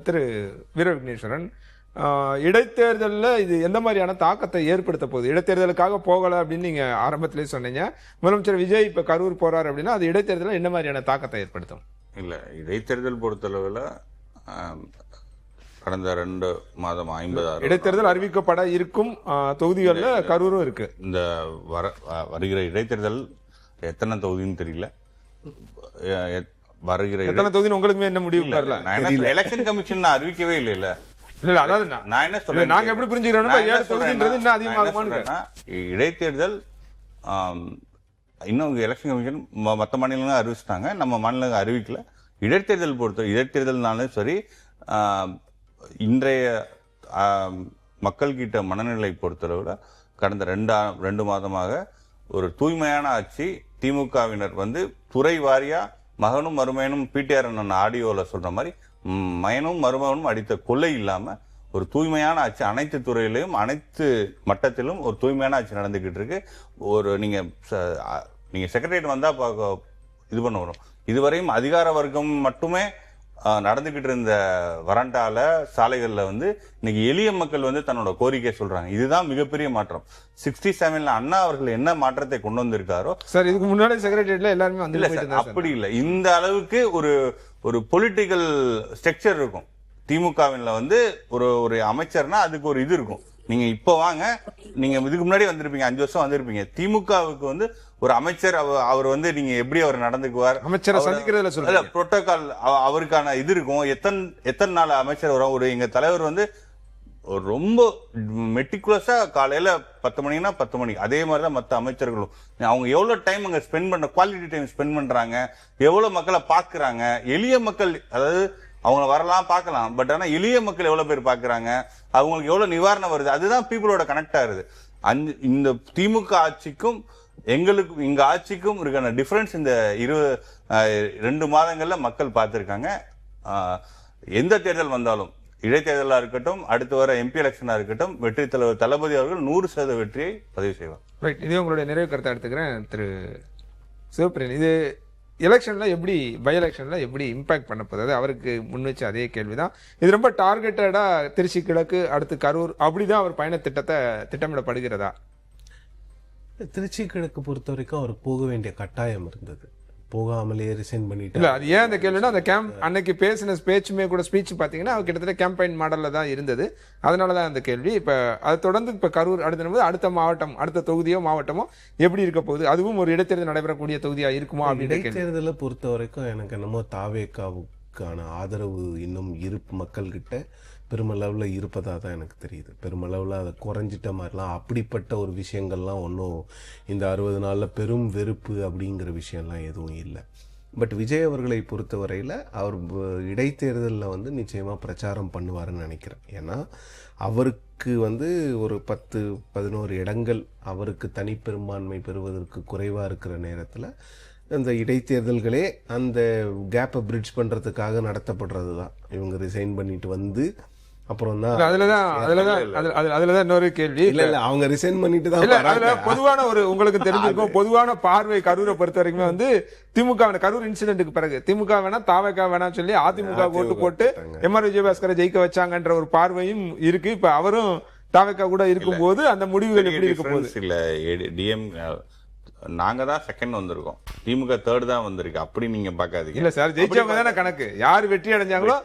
திரு வீர விக்னேஸ்வரன், இடைத்தேர்தலில் இது எந்த மாதிரியான தாக்கத்தை ஏற்படுத்த போகுது? இடைத்தேர்தலுக்காக போகலை அப்படின்னு நீங்க ஆரம்பத்திலே சொன்னீங்க. முதலமைச்சர் விஜய் இப்ப கரூர் போறாரு அப்படின்னா அது இடைத்தேர்தலில் என்ன மாதிரியான தாக்கத்தை ஏற்படுத்தும்? இல்ல, இடைத்தேர்தல் பொறுத்தளவில் கடந்த 2 மாதம் 50 இடைத்தேர்தல் அறிவிக்கப்பட இருக்கும் தொகுதிகள்ல கரூரும் இருக்கு. இந்த வருகிற இடைத்தேர்தல் எத்தனை தொகுதின்னு தெரியல. வருகிற எத்தனை தொகுதின்னு உங்களுக்கு என்ன முடிவு வரல? எலெக்ஷன் கமிஷன் அறிவிக்கவே இல்லை. இல்ல, அதாவது நான் என்ன சொல்றேன், நாங்க எப்படி புரிஞ்சுக்கிறோம்னா 7 தொகுதின்றது இன்னும் அதிகமாகுமான்னு. இடைத்தேர்தல் இன்னும் எலெக்ஷன் கமிஷன் மற்ற மாநிலங்களும் அறிவிச்சிட்டாங்க, நம்ம மாநிலங்கள் அறிவிக்கல. இடைத்தேர்தல் இடைத்தேர்தல்னாலும் சரி, இன்றைய மக்கள் கிட்ட மனநிலை பொறுத்தளவுல கடந்த 2 மாதமாக ஒரு தூய்மையான ஆட்சி. திமுகவினர் வந்து துறை வாரியா மகனும் மருமகனும் பிடிஆர் ஆடியோல சொல்ற மாதிரி மகனும் மருமகனும் அடித்த கொள்ளை இல்லாம ஒரு தூய்மையான ஆட்சி அனைத்து துறையிலையும் அனைத்து மட்டத்திலும் ஒரு தூய்மையான ஆட்சி நடந்துகிட்டு இருக்கு. ஒரு நீங்க செக்ரட்டரியேட் வந்தா இது பண்ண வரும். இதுவரையும் அதிகார வர்க்கம் மட்டுமே நடந்துகிட்டு இருந்த வராண்டால சாலைகள்ல வந்து இன்னைக்கு எளிய மக்கள் வந்து தன்னோட கோரிக்கை சொல்றாங்க. இதுதான் மிகப்பெரிய மாற்றம். 67ல அண்ணா அவர்கள் என்ன மாற்றத்தை கொண்டு வந்திருக்காரோ சார், இதுக்கு முன்னாடி செக்ரட்டரியேட்ல எல்லாருமே வந்து அப்படி இல்லை. இந்த அளவுக்கு ஒரு பொலிட்டிக்கல் ஸ்ட்ரக்சர் இருக்கும். திமுகவின்ல வந்து ஒரு அமைச்சர்னா அதுக்கு ஒரு இது இருக்கும். நீங்க இப்ப வாங்க, நீங்க இதுக்கு முன்னாடி வந்திருப்பீங்க, 5 வருஷம் வந்திருப்பீங்க. திமுகவுக்கு வந்து ஒரு அமைச்சர் அவர் வந்து நீங்க எப்படி அவர் நடந்துக்குவார், அமைச்சரை சந்திக்கிறதுல சொல்ல புரோட்டோகால் அவருக்கான இது இருக்கும். எத்தனை நாள் அமைச்சர் வரும். எங்க தலைவர் வந்து ரொம்ப மெட்டிகுலஸா காலையில 10 மணினா 10 மணி. அதே மாதிரிதான் மற்ற அமைச்சர்களும். அவங்க எவ்வளவு டைம் அங்க ஸ்பெண்ட் பண்ண, குவாலிட்டி டைம் ஸ்பெண்ட் பண்றாங்க, எவ்வளவு மக்களை பாக்குறாங்க. எளிய மக்கள், அதாவது அவங்க வரலாம் பார்க்கலாம், பட் ஆனா எளிய மக்கள் எவ்வளவு பேர் பாக்குறாங்க, அவங்களுக்கு எவ்வளவு நிவாரணம் வருது, அதுதான் பீப்புளோட கனெக்ட் ஆகுது. இந்த திமுக ஆட்சிக்கும் எங்க ஆட்சிக்கும் இருக்கான டிஃபரன்ஸ் இந்த 2 மாதங்கள்ல மக்கள் பார்த்திருக்காங்க. எந்த தேர்தல் வந்தாலும், இடைத்தேர்தலா இருக்கட்டும், அடுத்து வர எம்பி எலெக்ஷனா இருக்கட்டும், வெற்றி தலைவர் தளபதி அவர்கள் 100% வெற்றியை பதிவு செய்வார். ரைட், இதே உங்களுடைய நிறைவு கருத்தை எடுத்துக்கிறேன் திரு சிவபிரியன். இது எலெக்ஷன்ல எப்படி, பை எலெக்ஷன்ல எப்படி இம்பாக்ட் பண்ண போகுது? அவருக்கு முன் வச்ச அதே கேள்விதான். இது ரொம்ப டார்கெட்டடா திருச்சி கிழக்கு, அடுத்து கரூர், அப்படிதான் அவர் பயண திட்டத்தை திட்டமிடப்படுகிறதா? திருச்சி கிழக்கு பொறுத்த வரைக்கும் அவருக்கு போக வேண்டிய கட்டாயம் இருந்தது. போகாமலே ரிசைன் பண்ணிட்டு. இல்ல, அது ஏன் அந்த கேள்வினா, அந்த அன்னைக்கு பேசின பேச்சுமே கூட ஸ்பீச் பாத்தீங்கன்னா கிட்டத்தட்ட கேம்பெயின் மாடல்ல தான் இருந்தது. அதனாலதான் அந்த கேள்வி. இப்ப அதை தொடர்ந்து இப்ப கரூர் அடுத்த மாவட்டம், அடுத்த தொகுதியோ மாவட்டமோ எப்படி இருக்க போகுது? அதுவும் ஒரு இடைத்தேர்தல் நடைபெறக்கூடிய தொகுதியா இருக்குமா? இடைத்தேர்தலை பொறுத்த வரைக்கும் எனக்கு என்னமோ தாவேகாவுக்கான ஆதரவு இன்னும் மக்கள் கிட்ட பெருமளவில் இருப்பதாக தான் எனக்கு தெரியுது. பெருமளவில் அதை குறைஞ்சிட்ட மாதிரிலாம் அப்படிப்பட்ட ஒரு விஷயங்கள்லாம் ஒன்றும் இந்த 60 நாளில் பெரும் வெறுப்பு அப்படிங்கிற விஷயம்லாம் எதுவும் இல்லை. பட் விஜய் அவர்களை பொறுத்தவரையில் அவர் இடைத்தேர்தலில் வந்து நிச்சயமாக பிரச்சாரம் பண்ணுவாருன்னு நினைக்கிறேன். ஏன்னா அவருக்கு வந்து ஒரு 10-11 இடங்கள் அவருக்கு தனிப்பெரும்பான்மை பெறுவதற்கு குறைவாக இருக்கிற நேரத்தில் அந்த இடைத்தேர்தல்களே அந்த கேப்பை பிரிட்ஜ் பண்ணுறதுக்காக நடத்தப்படுறது தான். இவங்க ரிசைன் பண்ணிட்டு வந்து அப்புறம் தான் அதுலதான் இன்னொரு கேள்வி. இல்ல அவங்க ரிசைன் பண்ணிட்டு தான் பொதுவான ஒரு உங்களுக்கு தெரிஞ்சிருக்கும் பொதுவான பார்வை கரூரை பொறுத்த வரைக்குமே வந்து திமுக கரூர் இன்சிடென்ட்டுக்கு பிறகு திமுக வேணா தாவேகா வேணாம் சொல்லி அதிமுக ஓட்டு போட்டு எம்ஆர் விஜயபாஸ்கரை ஜெயிக்க வச்சாங்கன்ற ஒரு பார்வையும் இருக்கு. இப்ப அவரும் தாவேகா கூட இருக்கும் போது அந்த முடிவுகள் எப்படி இருக்க போகுது? இல்ல, டிஎம் நாங்க தான் செகண்ட் வந்திருக்கோம், திமுக தேர்ட் தான் வந்திருக்கு. அப்படி நீங்க பாக்காதீங்க. இல்ல சார், ஜெயிச்சவங்க தானே கணக்கு. யாரு வெற்றி அடைஞ்சாங்களோ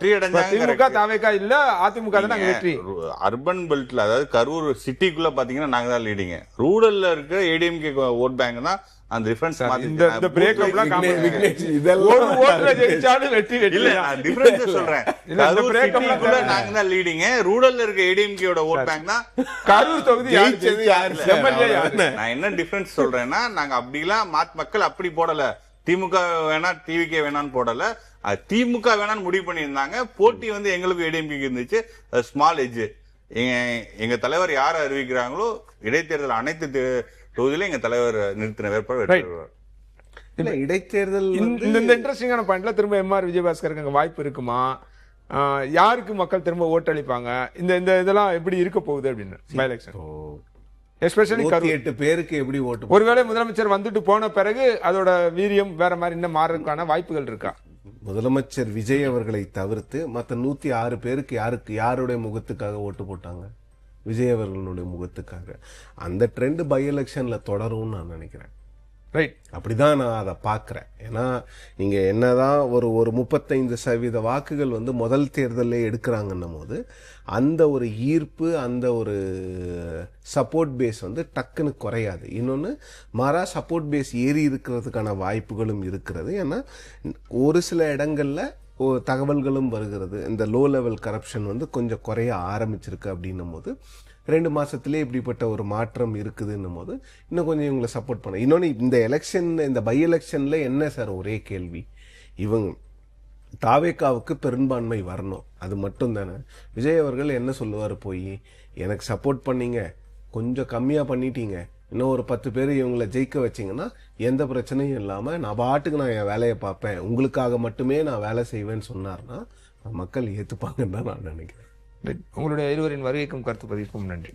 திமுக தாவேகா இல்ல அதிமுக தான் வெற்றி. அர்பன் பெல்ட்ல, அதாவது கரூர் சிட்டிக்குள்ள பாத்தீங்கன்னா நாங்க தான் லீடிங். ரூரல்ல இருக்க ஏடிஎம்கே ஓட் பேங்க் தான் அந்த டிஃபரன்ஸ். இந்த பிரேக்கப்லாம் ஒரு ஓட்டுல ஜெயிச்சாலும் வெற்றி இல்ல, டிஃபரன்ஸ் சொல்றேன். இந்த பிரேக்கப்ல நாங்க தான் லீடிங். ரூரல்ல இருக்க ஏடிஎம்கேயோட ஓட் பேங்க் தான். கரூர் தொகுதி ஜெயிச்சது யாரு? நான் என்ன டிஃபரன்ஸ் சொல்றேன்னா, நாங்க அப்படிலாம் மக்கள் அப்படி போடல. திமுக வேணா டிவிகே வேணான்னு போடல, திமுக வேணான்னு முடிவு பண்ணியிருந்தாங்க. போட்டி வந்து எங்களுக்கு ஏடிஎம்கே இருந்துச்சு. Small edge. எங்க தலைவர் யார அறிவிக்கிறாங்களோ இடைத்தேர்தல் அனைத்து தொகுதியில எங்க தலைவர் நிறுத்தின வேட்பாளர் இல்ல. இடைத்தேர்தல் இந்த இன்ட்ரெஸ்டிங்கான பாயிண்ட்ல திரும்ப எம்ஆர் விஜயபாஸ்கருக்கு அங்க வாய்ப்பு இருக்குமா? யாருக்கு மக்கள் திரும்ப ஓட்டளிப்பாங்க? இந்த இதெல்லாம் எப்படி இருக்க போகுது அப்படின்னு பை எலெக்ஷன் எஸ்பெஷலி 8 பேருக்கு எப்படி ஓட்டு? ஒருவேளை முதலமைச்சர் வந்துட்டு போன பிறகு அதோட வீரியம் வேற மாதிரி இன்னும் மாறதுக்கான வாய்ப்புகள் இருக்கா? முதலமைச்சர் விஜய் அவர்களை தவிர்த்து மற்ற 106 பேருக்கு யாருடைய முகத்துக்காக ஓட்டு போட்டாங்க? விஜய் அவர்களுடைய முகத்துக்காக. அந்த ட்ரெண்ட் பை எலெக்ஷன்ல தொடரும்னு நான் நினைக்கிறேன். ரைட். அப்படிதான் நான் அதை பார்க்குறேன். ஏன்னா நீங்க என்னதான் ஒரு 35% வாக்குகள் வந்து முதல் தேர்தலே எடுக்கிறாங்கன்னும் போது அந்த ஒரு ஈர்ப்பு, அந்த ஒரு சப்போர்ட் பேஸ் வந்து டக்குன்னு குறையாது. இன்னொன்று மாறா சப்போர்ட் பேஸ் ஏறி இருக்கிறதுக்கான வாய்ப்புகளும் இருக்கிறது. ஏன்னா ஒரு சில இடங்கள்ல தகவல்களும் வருகிறது, இந்த லோ லெவல் கரப்ஷன் வந்து கொஞ்சம் குறைய ஆரம்பிச்சிருக்கு அப்படின்னும் போது 2 மாசத்திலே இப்படிப்பட்ட ஒரு மாற்றம் இருக்குதுன்னும் போது இன்னும் கொஞ்சம் இவங்களை சப்போர்ட் பண்ண. இன்னொன்று இந்த எலெக்ஷன், இந்த பை எலெக்ஷன்ல என்ன சார் ஒரே கேள்வி, இவங்க தாவேக்காவுக்கு பெரும்பான்மை வரணும், அது மட்டும் தானே. விஜய் அவர்கள் என்ன சொல்லுவார் போய், எனக்கு சப்போர்ட் பண்ணீங்க, கொஞ்சம் கம்மியாக பண்ணிட்டீங்க, இன்னும் ஒரு 10 பேர் இவங்களை ஜெயிக்க வச்சிங்கன்னா எந்த பிரச்சனையும் இல்லாமல் நான் பாட்டுக்கு நான் என் வேலையை பார்ப்பேன், உங்களுக்காக மட்டுமே நான் வேலை செய்வேன்னு சொன்னார்னா மக்கள் ஏற்றுப்பாங்கன்னு தான் நான் நினைக்கிறேன். உங்களுடைய இருவரின் வருகைக்கும் கருத்து பதிவுக்கும் நன்றி.